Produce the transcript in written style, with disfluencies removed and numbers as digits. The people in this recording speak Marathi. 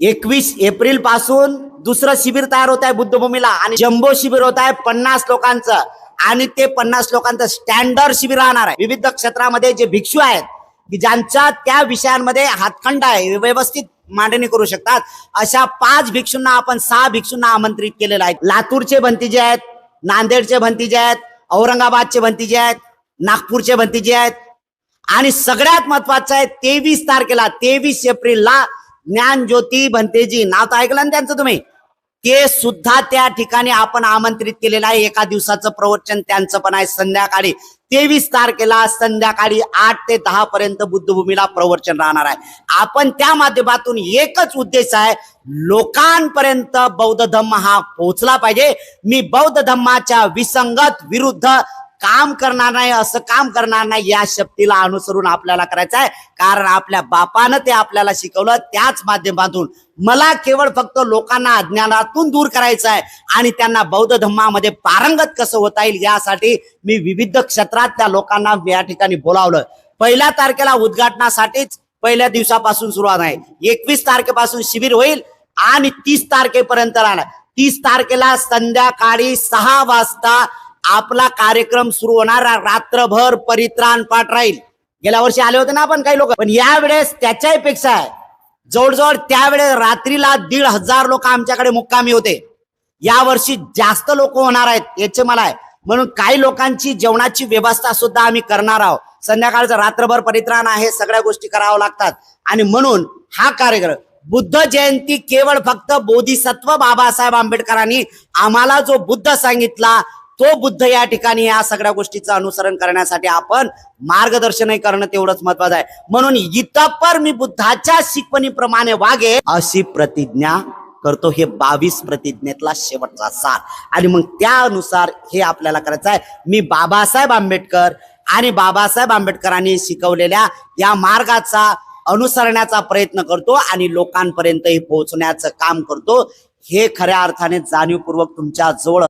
21 एप्रिल पासून दुसरं शिबिर तयार होत आहे बुद्धभूमीला आणि जम्बो शिबिर होत आहे 50 लोकांचं आणि ते 50 लोकांचं स्टँडर्ड शिबिर राहणार आहे। विविध क्षेत्रामध्ये जे भिक्षू आहेत की ज्यांच्या त्या विषयांमध्ये हातखंड आहे, व्यवस्थित मांडणी करू शकतात, अशा 5 भिक्षूंना आपण 6 भिक्षूंना आमंत्रित केलेलं आहे। लातूरचे भंतीजे आहेत, नांदेडचे भंतीजे आहेत, औरंगाबादचे भंतीजे आहेत, नागपूरचे भंतीजे आहेत आणि सगळ्यात महत्वाचं आहे 23 तारखेला 23 एप्रिलला ज्ञानज्योती भंतेजी, नाव तर ऐकलं ना त्यांचं तुम्ही, ते सुद्धा त्या ठिकाणी आपण आमंत्रित केलेलं आहे। एका दिवसाचं प्रवचन त्यांचं पण आहे संध्याकाळी 23 तारखेला संध्याकाळी 8 ते 10 पर्यंत बुद्धभूमीला प्रवचन राहणार आहे। आपण त्या माध्यमातून एकच उद्देश आहे, लोकांपर्यंत बौद्ध धम्म हा पोहोचला पाहिजे। मी बौद्ध धम्माच्या विसंगत विरुद्ध काम करणार नाही, असं काम करणार नाही, या शक्तीला अनुसरून आपल्याला करायचं आहे। कारण आपल्या बापानं ते आपल्याला शिकवलं, त्याच माध्यमातून मला केवळ फक्त लोकांना अज्ञानातून दूर करायचं आहे आणि त्यांना बौद्ध धम्मामध्ये पारंगत कसं होता येईल यासाठी मी विविध क्षेत्रातल्या लोकांना या ठिकाणी बोलावलं। 1 तारखेला उद्घाटनासाठीच पहिल्या दिवसापासून सुरुवात आहे। 21 तारखेपासून शिबिर होईल आणि 30 तारखेपर्यंत राहणार। 30 तारखेला संध्याकाळी 6 वाजता आपला कार्यक्रम सुरू होणार, रात्रभर परित्राण पाठ राहील। गेल्या वर्षी आले होते ना आपण काही लोक, पण यावेळेस त्याच्याही पेक्षा आहे, जवळजवळ त्यावेळेस रात्रीला 1,500 लोक आमच्याकडे मुक्कामी होते। यावर्षी जास्त लोक होणार आहेत याचे मला आहे, म्हणून काही लोकांची जेवणाची व्यवस्था सुद्धा आम्ही करणार आहोत। संध्याकाळचं रात्रभर परित्राण आहे, सगळ्या गोष्टी कराव्या लागतात आणि म्हणून हा कार्यक्रम बुद्ध जयंती केवळ फक्त बोधिसत्व बाबासाहेब आंबेडकरांनी आम्हाला जो बुद्ध सांगितला तो बुद्ध या ठिकाणी या सगळ्या गोष्टीचं अनुसरण करण्यासाठी आपण मार्गदर्शनही करणं तेवढंच महत्वाचं आहे। म्हणून इतपर मी बुद्धाच्या शिकवणीप्रमाणे वागे अशी प्रतिज्ञा करतो। हे 22 प्रतिज्ञेतला शेवटचा सार आणि मग त्यानुसार हे आपल्याला करायचं आहे। मी बाबासाहेब आंबेडकर आणि बाबासाहेब आंबेडकरांनी शिकवलेल्या या मार्गाचा अनुसरण्याचा प्रयत्न करतो आणि लोकांपर्यंतही पोहोचण्याचं काम करतो। हे खऱ्या अर्थाने जाणीवपूर्वक तुमच्या जवळ